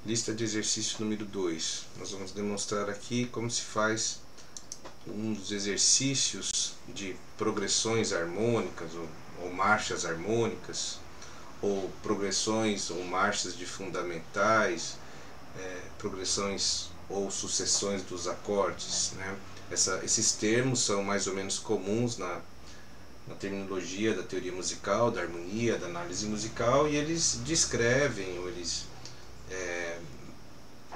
Lista de exercício número 2. Nós vamos demonstrar aqui como se faz um dos exercícios de progressões harmônicas ou marchas harmônicas, ou progressões ou marchas de fundamentais, progressões ou sucessões dos acordes, né? Esses termos são mais ou menos comuns na terminologia da teoria musical, da harmonia, da análise musical, e eles descrevem, ou eles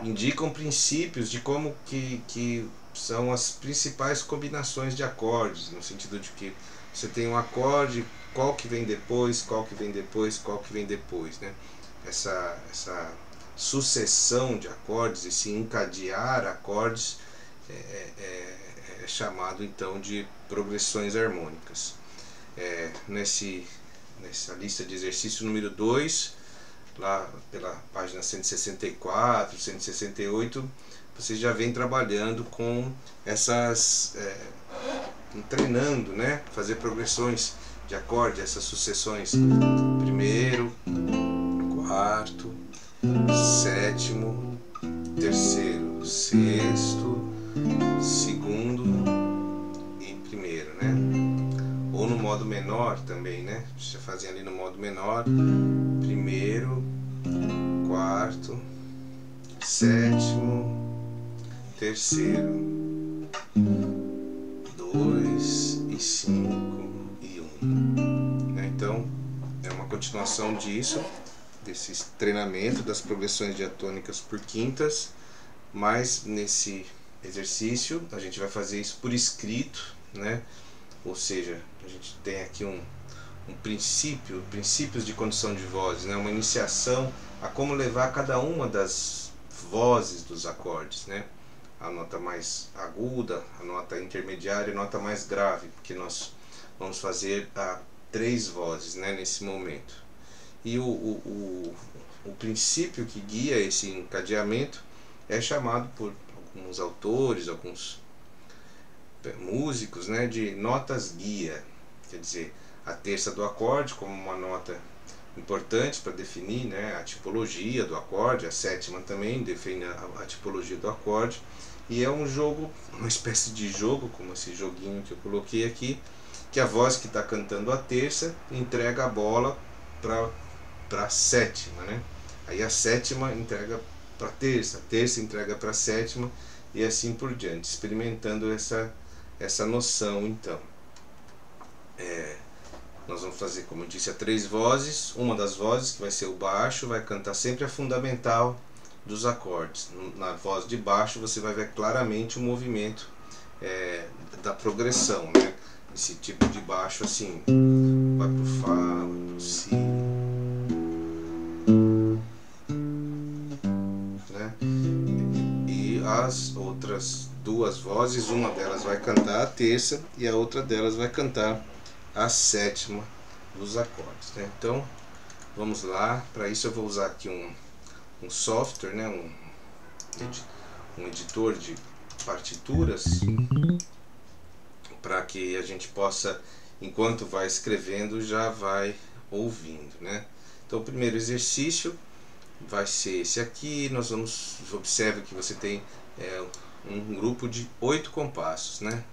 indicam princípios de como que são as principais combinações de acordes, no sentido de que você tem um acorde, qual que vem depois, qual que vem depois, qual que vem depois, né? Essa sucessão de acordes, esse encadear acordes é chamado então de progressões harmônicas. Nessa lista de exercício número 2, lá pela página 164, 168, você já vem trabalhando com essas, treinando, né? Fazer progressões de acorde, essas sucessões, primeiro, quarto, sétimo, terceiro, sexto, segundo e primeiro, né? Ou no modo menor também, né? Você fazia ali no modo menor, primeiro, quarto, sétimo, terceiro, 2 e 5 e 1, né? Então é uma continuação disso, desse treinamento das progressões diatônicas por quintas, mas nesse exercício a gente vai fazer isso por escrito, né? Ou seja, a gente tem aqui princípios de condição de vozes, né? Uma iniciação a como levar cada uma das vozes dos acordes, né? A nota mais aguda, a nota intermediária e a nota mais grave, porque nós vamos fazer 3 vozes, né, nesse momento. E o princípio que guia esse encadeamento é chamado por alguns autores, alguns músicos, né, de notas guia. Quer dizer, a terça do acorde como uma nota importante para definir, né, a tipologia do acorde, a sétima também define a tipologia do acorde, e é um jogo, uma espécie de jogo, como esse joguinho que eu coloquei aqui, que a voz que está cantando a terça entrega a bola para a sétima, né? Aí a sétima entrega para a terça entrega para a sétima, e assim por diante, experimentando essa noção. Então nós vamos fazer, como eu disse, 3 vozes. Uma das vozes, que vai ser o baixo, vai cantar sempre a fundamental dos acordes. Na voz de baixo você vai ver claramente o movimento da progressão, né? Esse tipo de baixo assim, vai pro Fá, vai pro Si, né? E as outras 2 vozes, uma delas vai cantar a terça e a outra delas vai cantar a sétima dos acordes, né? Então vamos lá. Para isso eu vou usar aqui um software, né? um editor de partituras, para que a gente possa, enquanto vai escrevendo, já vai ouvindo, né? Então o primeiro exercício vai ser esse aqui. Nós vamos, observe que você tem um grupo de 8 compassos, né?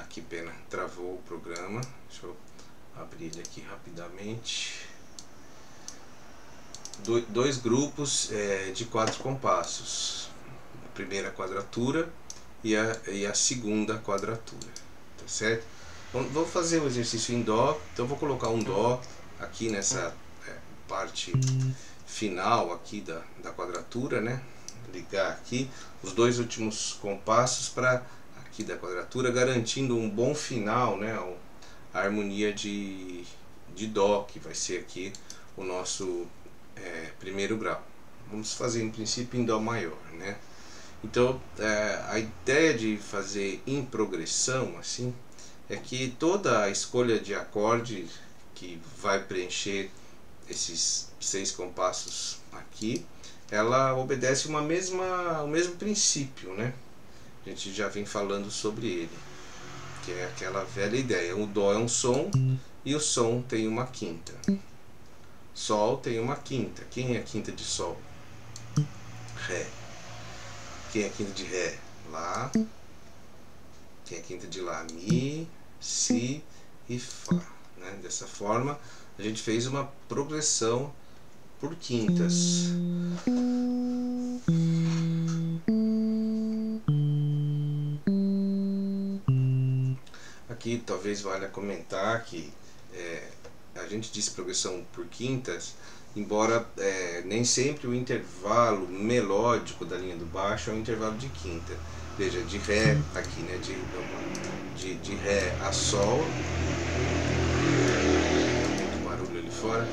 Que pena, travou o programa. Deixa eu abrir ele aqui rapidamente. 2 grupos de 4 compassos. A primeira quadratura e a segunda quadratura, tá certo? Vou fazer o exercício em Dó. Então vou colocar um Dó aqui nessa parte final aqui da quadratura, né? Ligar aqui os 2 últimos compassos para aqui da quadratura, garantindo um bom final, né? A harmonia de Dó, que vai ser aqui o nosso primeiro grau. Vamos fazer em princípio em Dó maior, né? Então a ideia de fazer em progressão assim é que toda a escolha de acorde que vai preencher esses 6 compassos aqui, ela obedece o mesmo princípio, né? A gente já vem falando sobre ele, que é aquela velha ideia: o Dó é um som e o som tem uma quinta. Sol tem uma quinta. Quem é a quinta de Sol? Ré. Quem é a quinta de Ré? Lá. Quem é a quinta de Lá? Mi, Si e Fá. Né? Dessa forma, a gente fez uma progressão por quintas. Aqui talvez valha comentar que a gente diz progressão por quintas, embora nem sempre o intervalo melódico da linha do baixo é um intervalo de quinta. Veja, de Ré aqui, né, de Ré a Sol, muito barulho ali fora,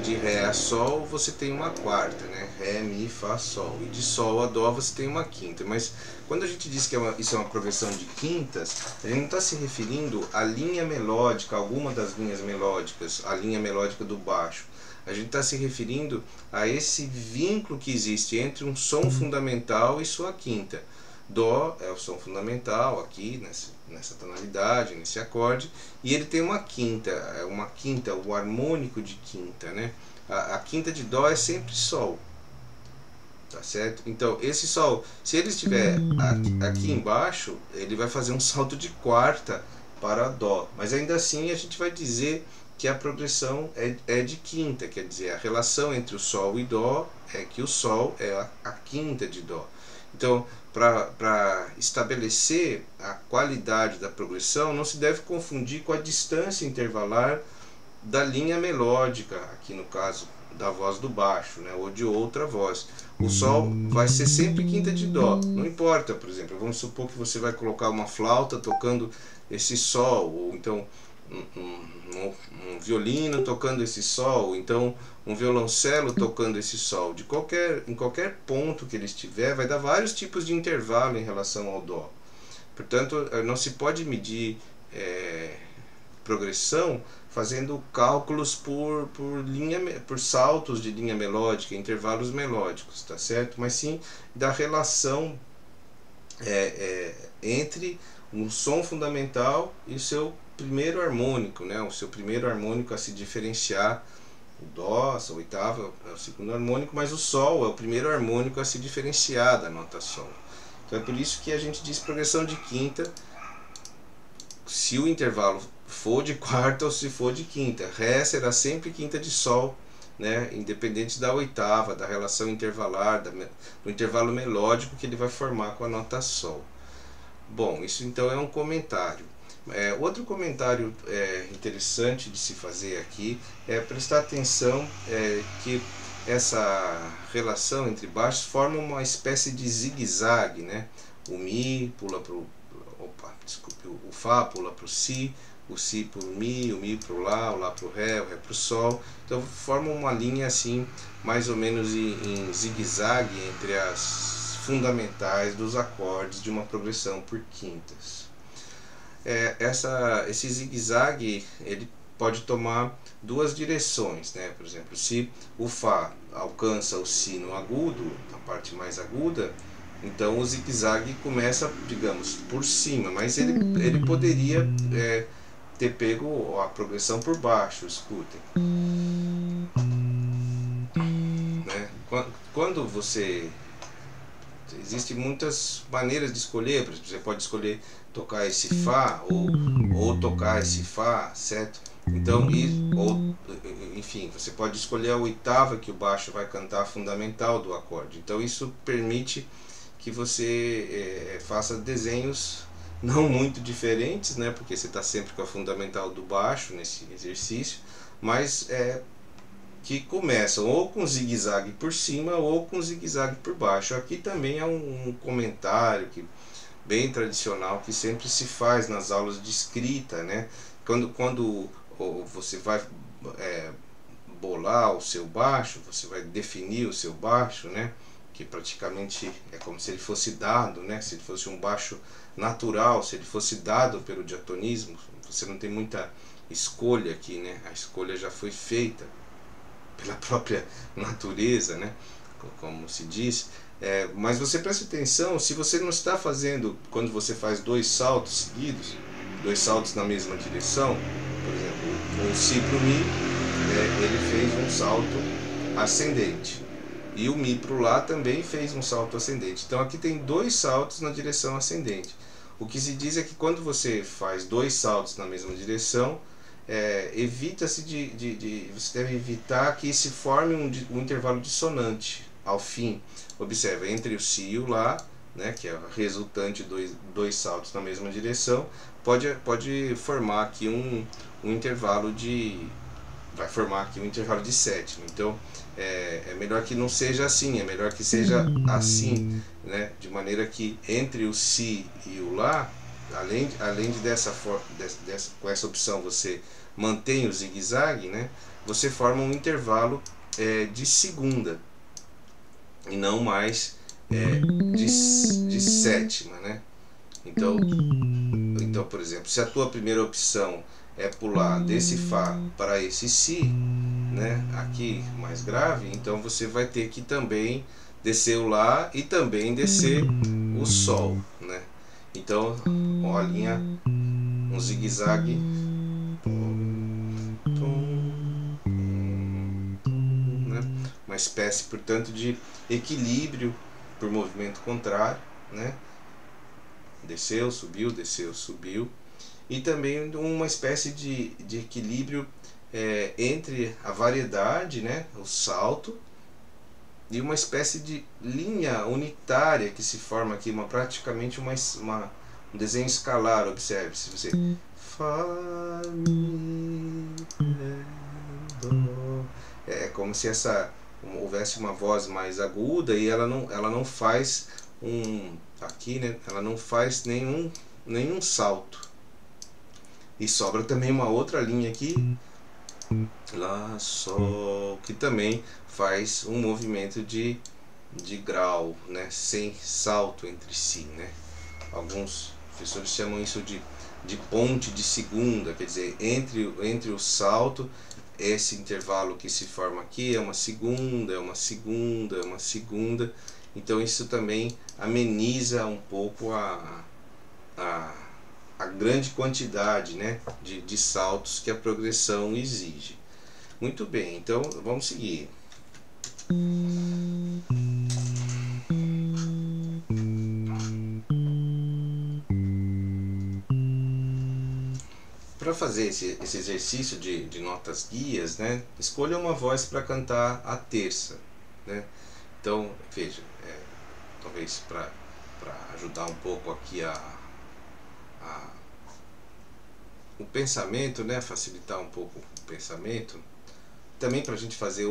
de Ré a Sol você tem uma quarta, né, Ré, Mi, Fá, Sol, e de Sol a Dó você tem uma quinta. Mas quando a gente diz que isso é uma progressão de quintas, a gente não está se referindo à linha melódica, alguma das linhas melódicas, a linha melódica do baixo. A gente está se referindo a esse vínculo que existe entre um som fundamental e sua quinta. Dó é o som fundamental aqui, nessa tonalidade, nesse acorde, e ele tem uma quinta, o harmônico de quinta, né? A quinta de Dó é sempre Sol, tá certo? Então esse Sol, se ele estiver aqui embaixo, ele vai fazer um salto de quarta para Dó, mas ainda assim a gente vai dizer que a progressão é de quinta, quer dizer, a relação entre o Sol e Dó é que o Sol é a quinta de Dó. Então, para estabelecer a qualidade da progressão, não se deve confundir com a distância intervalar da linha melódica, aqui no caso da voz do baixo, né, ou de outra voz. O Sol vai ser sempre quinta de Dó, não importa, por exemplo, vamos supor que você vai colocar uma flauta tocando esse Sol, ou então um violino tocando esse Sol, ou então um violoncelo tocando esse Sol. Em qualquer ponto que ele estiver, vai dar vários tipos de intervalo em relação ao Dó. Portanto, não se pode medir progressão fazendo cálculos por saltos de linha melódica, intervalos melódicos, tá certo? Mas sim da relação entre um som fundamental e o seu primeiro harmônico, né? O seu primeiro harmônico a se diferenciar. O Dó, a oitava é o segundo harmônico, mas o Sol é o primeiro harmônico a se diferenciar da nota Sol. Então é por isso que a gente diz progressão de quinta se o intervalo for de quarta ou se for de quinta. Ré será sempre quinta de Sol, né? Independente da oitava, da relação intervalar, do intervalo melódico que ele vai formar com a nota Sol. Bom, isso então é um comentário. Outro comentário interessante de se fazer aqui é prestar atenção que essa relação entre baixos forma uma espécie de zigue-zague, né? O Mi pula para o Fá pula para o Si para o Mi para o Lá para o Ré para o Sol. Então forma uma linha assim, mais ou menos em zigue-zague entre as fundamentais dos acordes de uma progressão por quintas. Esse zigue-zague ele pode tomar duas direções, né? Por exemplo, se o Fá alcança o Si no agudo, na parte mais aguda, então o zigue-zague começa, digamos, por cima, mas ele poderia ter pego a progressão por baixo, escutem. Né? Quando você... Existem muitas maneiras de escolher, por exemplo, você pode escolher tocar esse Fá ou tocar esse Fá, certo? Então, enfim, você pode escolher a oitava que o baixo vai cantar fundamental do acorde. Então isso permite que você faça desenhos não muito diferentes, né? Porque você está sempre com a fundamental do baixo nesse exercício, mas que começam ou com zigue-zague por cima ou com zigue-zague por baixo. Aqui também é um comentário bem tradicional que sempre se faz nas aulas de escrita, né? Quando você vai bolar o seu baixo, você vai definir o seu baixo, né? Que praticamente é como se ele fosse dado, né? Se ele fosse um baixo natural, se ele fosse dado pelo diatonismo, você não tem muita escolha aqui, né? A escolha já foi feita pela própria natureza, né? Como se diz. Mas você presta atenção, se você não está fazendo, quando você faz dois saltos seguidos, dois saltos na mesma direção, por exemplo, o Si para o Mi, ele fez um salto ascendente. E o Mi para o Lá também fez um salto ascendente. Então aqui tem dois saltos na direção ascendente. O que se diz é que quando você faz dois saltos na mesma direção, evita-se você deve evitar que se forme um intervalo dissonante ao fim. Observa, entre o Si e o Lá, né, que é resultante dois saltos na mesma direção, pode formar aqui um intervalo vai formar aqui um intervalo de sétima. Então é melhor que não seja assim, é melhor que seja assim, né, de maneira que entre o Si e o Lá, além com essa opção você mantém o zigue-zague, né, você forma um intervalo de segunda e não mais de sétima, né? Então, por exemplo, se a tua primeira opção é pular desse Fá para esse Si, né, aqui mais grave, então você vai ter que também descer o Lá e também descer o Sol, né? Então, olha, um zigue-zague, né? Uma espécie, portanto, de equilíbrio por movimento contrário, né? Desceu, subiu, e também uma espécie de equilíbrio entre a variedade, né, o salto, e uma espécie de linha unitária que se forma aqui, praticamente um desenho escalar. Observe, se você Fá, Mi, Ré, Dó, é como se houvesse uma voz mais aguda e ela não faz aqui, né, ela não faz nenhum salto. E sobra também uma outra linha aqui, Lá, Sol, que também faz um movimento de grau, né, sem salto entre si, né. Alguns professores chamam isso de ponte de segunda, quer dizer, entre o salto, esse intervalo que se forma aqui é uma segunda, é uma segunda, é uma segunda. Então isso também ameniza um pouco a grande quantidade, né, de saltos que a progressão exige. Muito bem, então vamos seguir. Para fazer esse exercício de notas guias, né, escolha uma voz para cantar a terça, né? Então, veja, talvez para ajudar um pouco aqui o pensamento, né, facilitar um pouco o pensamento, também para a gente fazer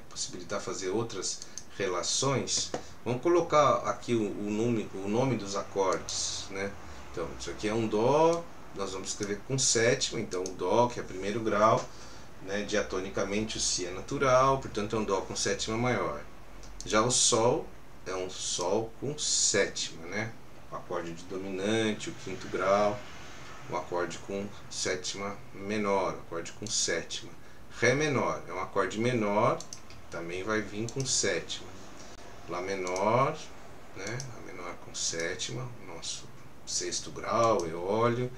possibilitar fazer outras relações, vamos colocar aqui o nome dos acordes, né? Então, isso aqui é um Dó, nós vamos escrever com sétima, então o Dó, que é primeiro grau, né, diatonicamente o Si é natural, portanto é um Dó com sétima maior. Já o Sol é um Sol com sétima, né? O acorde de dominante, o quinto grau, o acorde com sétima menor, o acorde com sétima. Ré menor é um acorde menor, também vai vir com sétima. Lá menor, né? Lá menor com sétima, nosso sexto grau, eólio.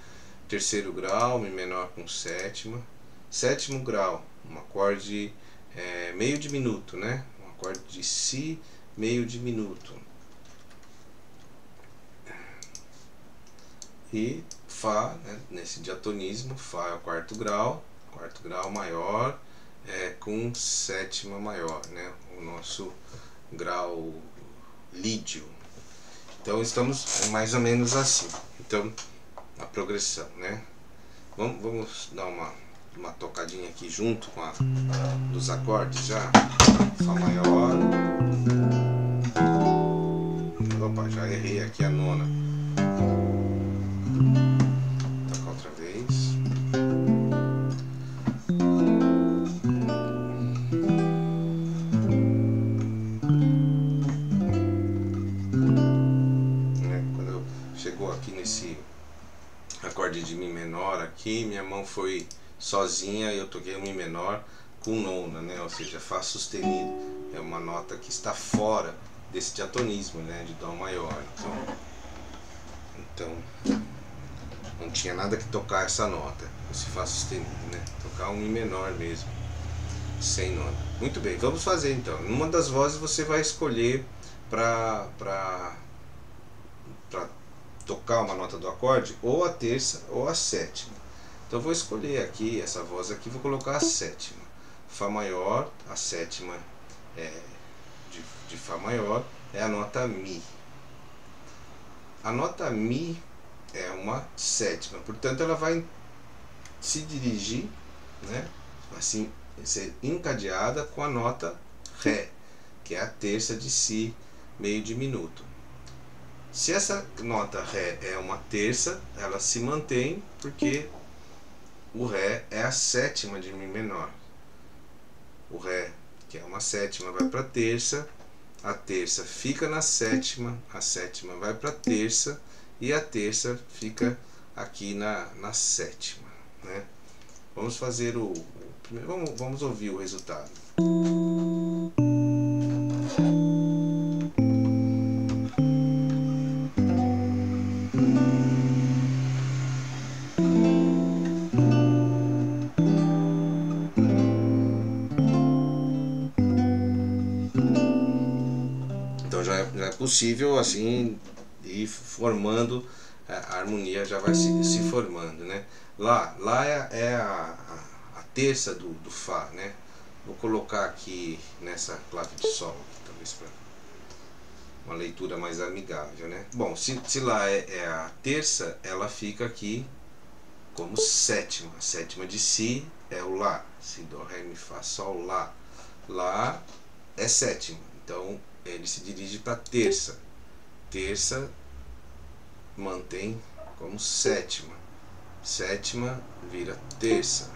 Terceiro grau, Mi menor com sétima. Sétimo grau, um acorde meio diminuto, né? Um acorde de Si meio diminuto. E Fá, né, nesse diatonismo, Fá é o quarto grau maior, com sétima maior, né, o nosso grau lídio. Então estamos mais ou menos assim. Então a progressão, né? Vamos dar uma tocadinha aqui junto com dos acordes já. Fá maior. Opa, já errei aqui a nona. Tocar outra vez. Quando chegou aqui nesse acorde de Mi menor aqui, minha mão foi sozinha e eu toquei o Mi menor com nona, né? Ou seja, Fá sustenido. É uma nota que está fora desse diatonismo, né? De Dó maior. Então não tinha nada que tocar essa nota, esse Fá sustenido, né? Tocar um Mi menor mesmo. sem nona. Muito bem, vamos fazer então. Numa das vozes você vai escolher para tocar uma nota do acorde, ou a terça ou a sétima. Então eu vou escolher aqui essa voz aqui, vou colocar a sétima. Fá maior, a sétima de Fá maior é a nota Mi. A nota Mi é uma sétima, portanto ela vai se dirigir, né, assim, ser encadeada com a nota Ré, que é a terça de Si meio diminuto. Se essa nota Ré é uma terça, ela se mantém porque o Ré é a sétima de Mi menor. O Ré, que é uma sétima, vai para a terça fica na sétima, a sétima vai para a terça e a terça fica aqui na sétima, né? Vamos fazer o primeiro, vamos ouvir o resultado. Então já é possível assim ir formando, a harmonia já vai se formando, né? Lá é a terça do Fá, né? Vou colocar aqui nessa clave de Sol, talvez para uma leitura mais amigável, né? Bom, se lá é a terça, ela fica aqui como sétima. A sétima de Si é o Lá. Si, Dó, Ré, Mi, Fá, Sol, Lá. Lá é sétima, então ele se dirige para terça. Terça mantém como sétima. Sétima vira terça.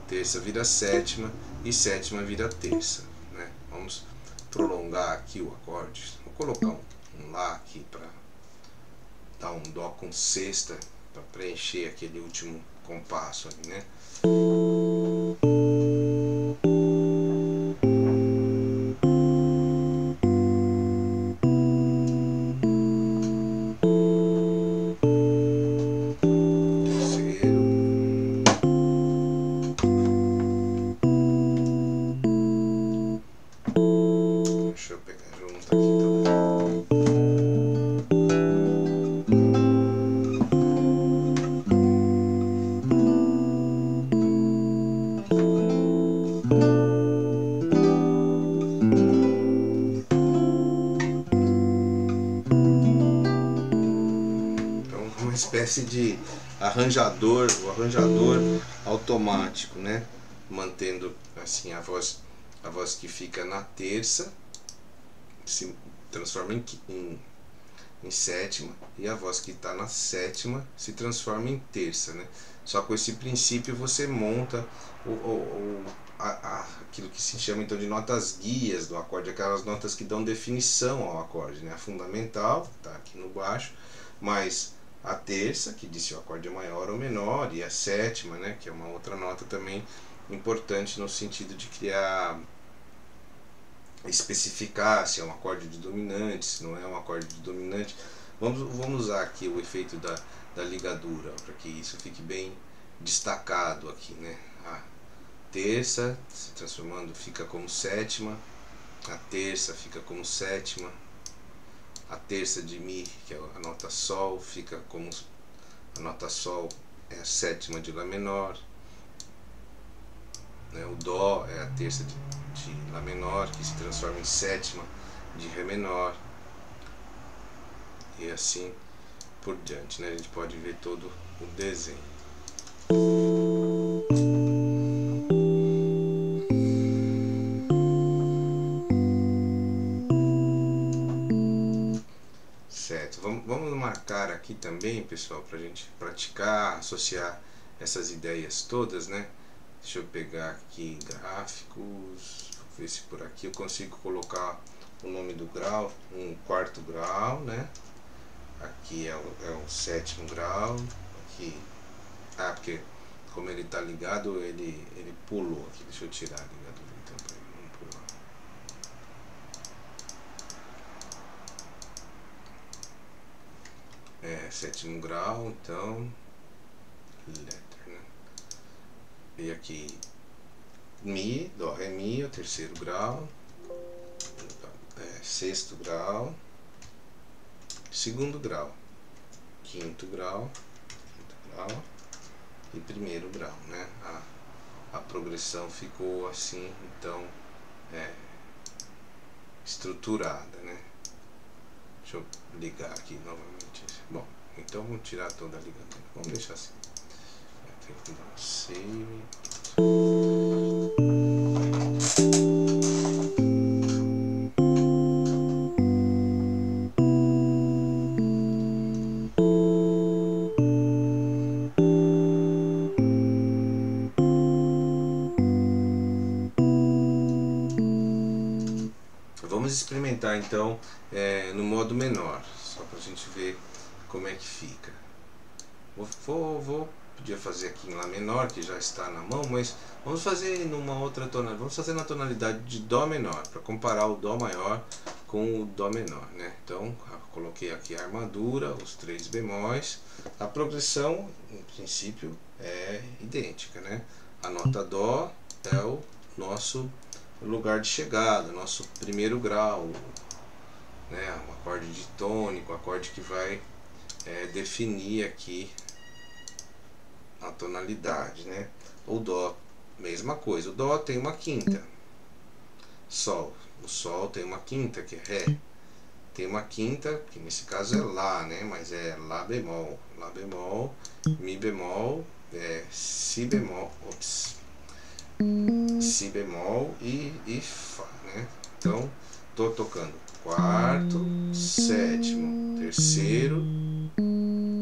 Terça vira sétima e sétima vira terça, né? Vamos prolongar aqui o acorde. Vou colocar um Lá aqui para dar um Dó com sexta, para preencher aquele último compasso ali, né? Deixa eu pegar junto aqui então. Então, uma espécie de arranjador, o arranjador automático, né? Mantendo assim a voz que fica na terça se transforma em sétima, e a voz que está na sétima se transforma em terça, né? Só com esse princípio você monta aquilo que se chama então de notas guias do acorde, aquelas notas que dão definição ao acorde, né? A fundamental está aqui no baixo, mas a terça, que diz se o acorde é maior ou menor, e a sétima, né, que é uma outra nota também importante no sentido de criar, especificar se é um acorde de dominante, se não é um acorde de dominante. Vamos usar aqui o efeito da ligadura para que isso fique bem destacado aqui, né? A terça se transformando fica como sétima, a terça fica como sétima, a terça de Mi, que é a nota Sol, fica como a nota Sol é a sétima de Lá menor, né? O Dó é a terça de Lá menor, que se transforma em sétima de Ré menor, e assim por diante, né? A gente pode ver todo o desenho. Certo, vamos marcar aqui também, pessoal, para a gente praticar, associar essas ideias todas, né? Deixa eu pegar aqui gráficos, ver se por aqui eu consigo colocar o nome do grau, um quarto grau, né? Aqui é o sétimo grau, aqui, porque como ele está ligado, ele pulou aqui, deixa eu tirar a ligadura então para ele não pular. Sétimo grau, então, letter, né? E aqui Mi, Dó, Ré, Mi, o terceiro grau, sexto grau, segundo grau, quinto grau e primeiro grau, né? A progressão ficou assim, então, estruturada, né? Deixa eu ligar aqui novamente. Bom, então vamos tirar toda a ligamento. Vamos deixar assim. Tem que dar um save. Vamos experimentar então no modo menor, só para a gente ver como é que fica. Podia fazer aqui em Lá menor, que já está na mão, mas vamos fazer numa outra tonalidade. Vamos fazer na tonalidade de Dó menor, para comparar o Dó maior com o Dó menor, né? Então, coloquei aqui a armadura, os 3 bemóis. A progressão, em princípio, é idêntica, né? A nota Dó é o nosso lugar de chegada, nosso primeiro grau, né? Um acorde ditônico, acorde que vai definir aqui a tonalidade, né? O Dó, mesma coisa. O Dó tem uma quinta. Sol, o Sol tem uma quinta, que é Ré. Tem uma quinta, que nesse caso é Lá, né? Mas é Lá bemol, Mi bemol, Si bemol, Si bemol e Fá, né? Então, tô tocando quarto, sétimo, terceiro,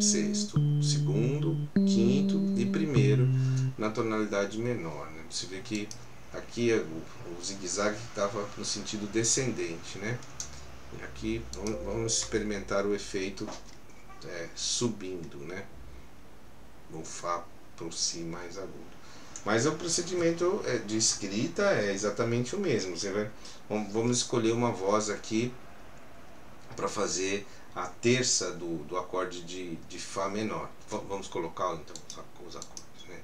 sexto, segundo, quinto e primeiro na tonalidade menor, né? Você vê que aqui o zigue-zague estava no sentido descendente, né? E aqui vamos experimentar o efeito subindo, né? O Fá para o Si mais agudo. Mas o procedimento de escrita é exatamente o mesmo. Vamos escolher uma voz aqui para fazer a terça do acorde de Fá menor. Vamos colocar então os acordes, né?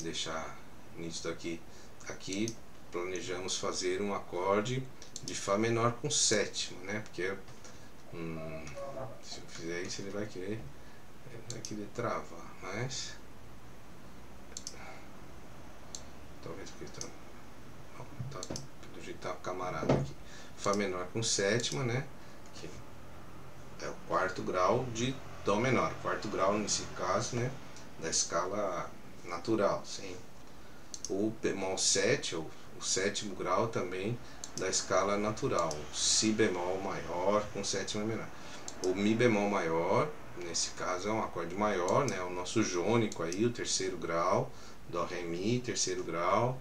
Deixar nítido aqui. Aqui planejamos fazer um acorde de Fá menor com sétima, né? Porque se eu fizer isso ele vai querer travar, mas talvez porque tá do jeito que tá camarada aqui. Fá menor com sétima, né? Que é o quarto grau de Dó menor. Quarto grau nesse caso, né? Da escala natural, sim. O bemol 7, ou o sétimo grau também da escala natural. O Si bemol maior com sétima menor. O Mi bemol maior, nesse caso é um acorde maior, né? O nosso jônico aí, o terceiro grau. Dó, Ré, Mi, terceiro grau.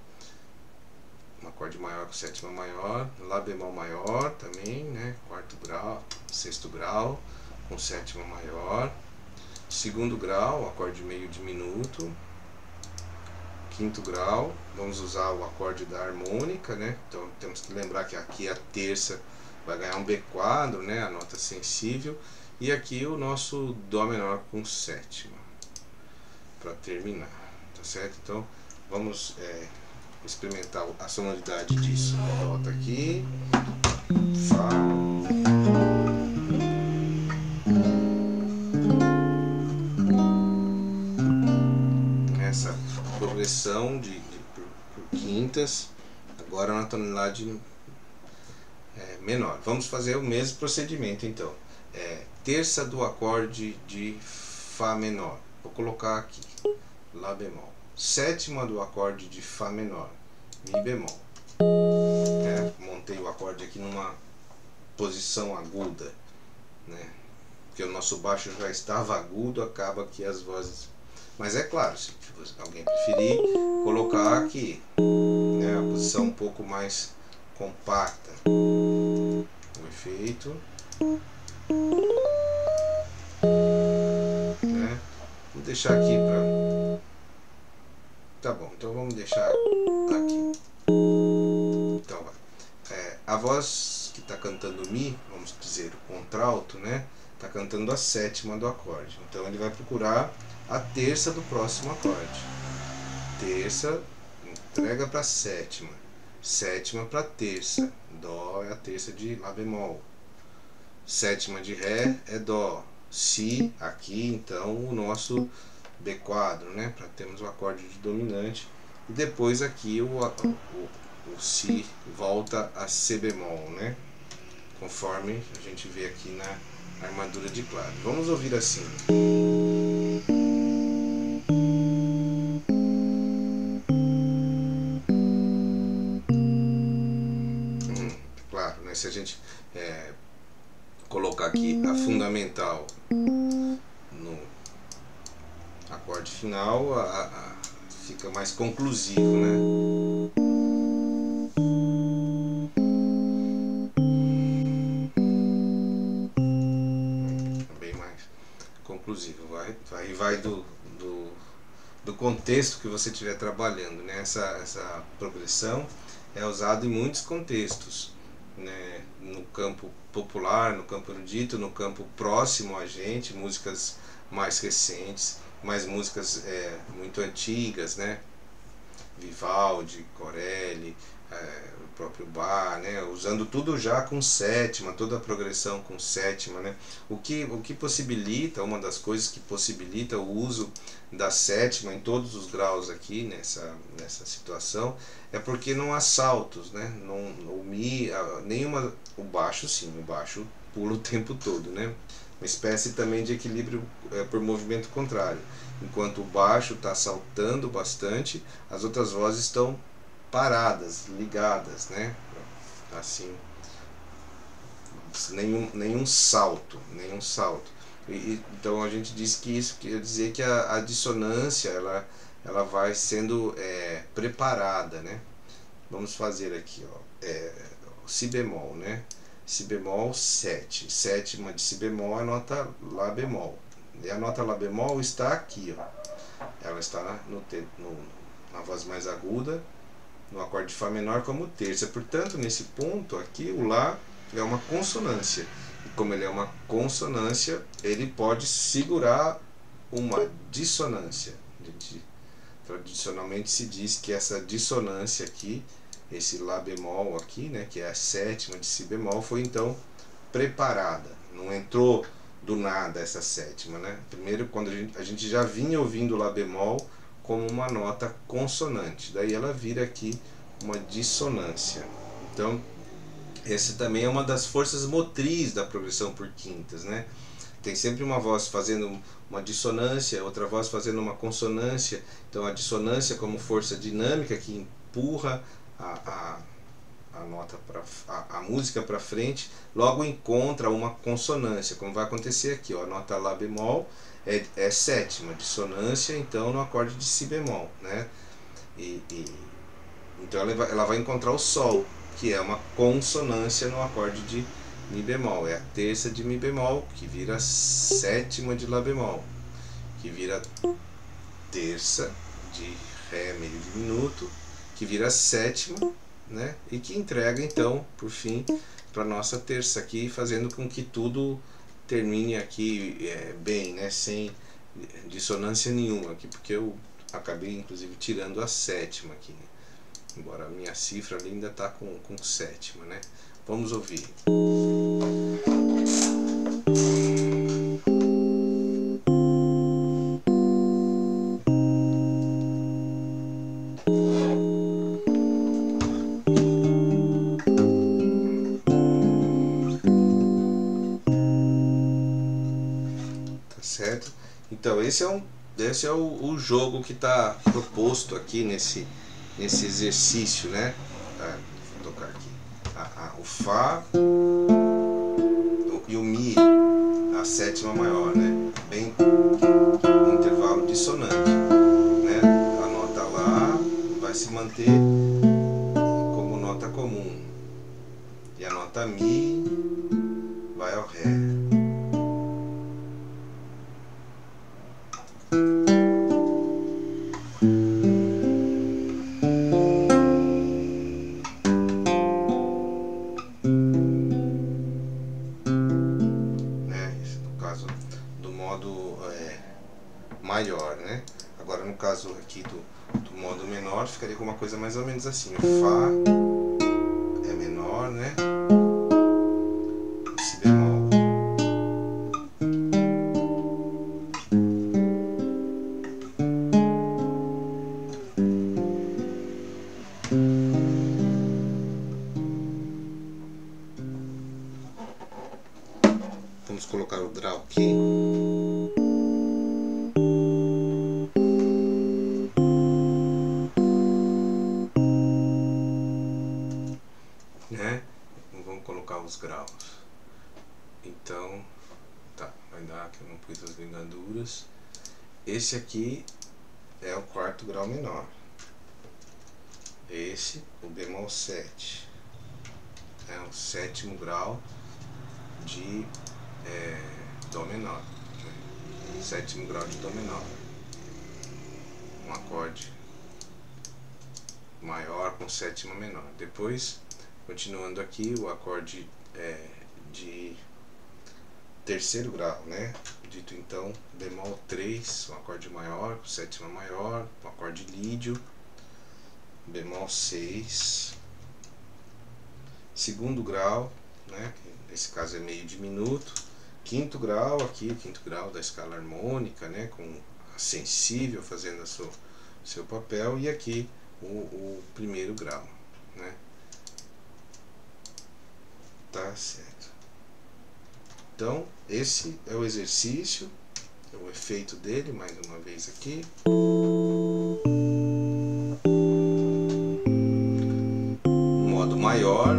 Um acorde maior com sétima maior. Lá bemol maior também, né? Quarto grau, sexto grau com sétima maior. Segundo grau, acorde meio diminuto. Quinto grau, vamos usar o acorde da harmônica, né? Então temos que lembrar que aqui a terça vai ganhar um B quadro, né? A nota sensível. E aqui o nosso Dó menor com sétima, para terminar, tá certo? Então vamos experimentar a sonoridade disso. Dó tá aqui, Fá, essa progressão por quintas, agora na tonalidade menor. Vamos fazer o mesmo procedimento então. Terça do acorde de Fá menor, vou colocar aqui, Lá bemol. Sétima do acorde de Fá menor, Mi bemol. Montei o acorde aqui numa posição aguda, né? Porque o nosso baixo já estava agudo, acaba que as vozes... Mas é claro, se alguém preferir, colocar aqui, né, a posição um pouco mais compacta. O efeito, né? Vou deixar aqui para... Tá bom, então vamos deixar aqui. Então vai. A voz que está cantando Mi, vamos dizer o contralto, né? Está cantando a sétima do acorde. Então ele vai procurar a terça do próximo acorde. Terça, entrega para sétima, sétima para terça, dó é a terça de lá bemol, sétima de ré é dó, si aqui então o nosso B quadro, né, para termos o acorde de dominante, e depois aqui o si volta a si bemol, né, conforme a gente vê aqui na armadura de clave. Vamos ouvir assim. Claro, né, se a gente colocar aqui a fundamental no acorde final, fica mais conclusivo, né? Bem mais conclusivo. Vai do contexto que você estiver trabalhando, né? Essa progressão é usada em muitos contextos, né? No campo popular, no campo erudito, no campo próximo a gente, músicas mais recentes, mais músicas muito antigas, né? Vivaldi, Corelli, o próprio Bach, né? Usando tudo já com sétima, toda a progressão com sétima, né? O que possibilita, uma das coisas que possibilita o uso da sétima em todos os graus aqui nessa situação é porque não há saltos, né? Não, o Mi, o baixo sim, o baixo pula o tempo todo, né? Uma espécie também de equilíbrio por movimento contrário. Enquanto o baixo está saltando bastante, as outras vozes estão paradas, ligadas, né? Assim, nenhum salto, nenhum salto. Então a gente diz que isso quer dizer que a dissonância ela vai sendo preparada, né? Vamos fazer aqui, ó, si bemol, né? Si bemol 7, sétima de si bemol é a nota lá bemol. E a nota lá bemol está aqui, ó. Ela está na voz mais aguda, no acorde de Fá menor como terça. Portanto, nesse ponto aqui, o lá é uma consonância. E como ele é uma consonância, ele pode segurar uma dissonância. Tradicionalmente se diz que essa dissonância aqui, esse lá bemol aqui, né, que é a sétima de si bemol, foi então preparada. Não entrou do nada essa sétima, né? Primeiro, quando a gente já vinha ouvindo lá bemol como uma nota consonante, daí ela vira aqui uma dissonância. Então, essa também é uma das forças motrizes da progressão por quintas, né? Tem sempre uma voz fazendo uma dissonância, outra voz fazendo uma consonância. Então a dissonância como força dinâmica que empurra a nota a música para frente, logo encontra uma consonância, como vai acontecer aqui, ó, a nota lá bemol é sétima, dissonância então no acorde de si bemol, né? Então ela vai encontrar o sol, que é uma consonância no acorde de mi bemol, é a terça de mi bemol, que vira sétima de lá bemol, que vira terça de ré meio diminuto, que vira sétima, né? E que entrega então, por fim, para nossa terça aqui, fazendo com que tudo termine aqui bem, né? Sem dissonância nenhuma aqui, porque eu acabei inclusive tirando a sétima aqui, né? Embora a minha cifra ali ainda está com sétima, né? Vamos ouvir. Certo? Então esse é o jogo que está proposto aqui nesse exercício, né? Vou tocar aqui o Fá e o Mi, a sétima maior, né? Bem um intervalo dissonante, né? A nota Lá vai se manter como nota comum e a nota Mi vai ao Ré. Maior, né? Agora no caso aqui do modo menor ficaria com uma coisa mais ou menos assim. O Fá é menor, né? Si bemol. Vamos colocar o grau aqui. Né? Vamos colocar os graus. Então, tá, vai dar aqui, eu não pus as ligaduras. Esse aqui é o quarto grau menor. Esse, o bemol 7, é o sétimo grau de Dó menor, né? Sétimo grau de Dó menor, um acorde maior com sétima menor. Depois, continuando aqui, o acorde de terceiro grau, né? Dito então, bemol 3, um acorde maior, com sétima maior, um acorde lídio, bemol 6, segundo grau, né? Nesse caso é meio diminuto, quinto grau aqui, quinto grau da escala harmônica, né? Com a sensível fazendo seu papel, e aqui o primeiro grau, né? Tá certo. Então, esse é o exercício, é o efeito dele, mais uma vez aqui. Modo maior.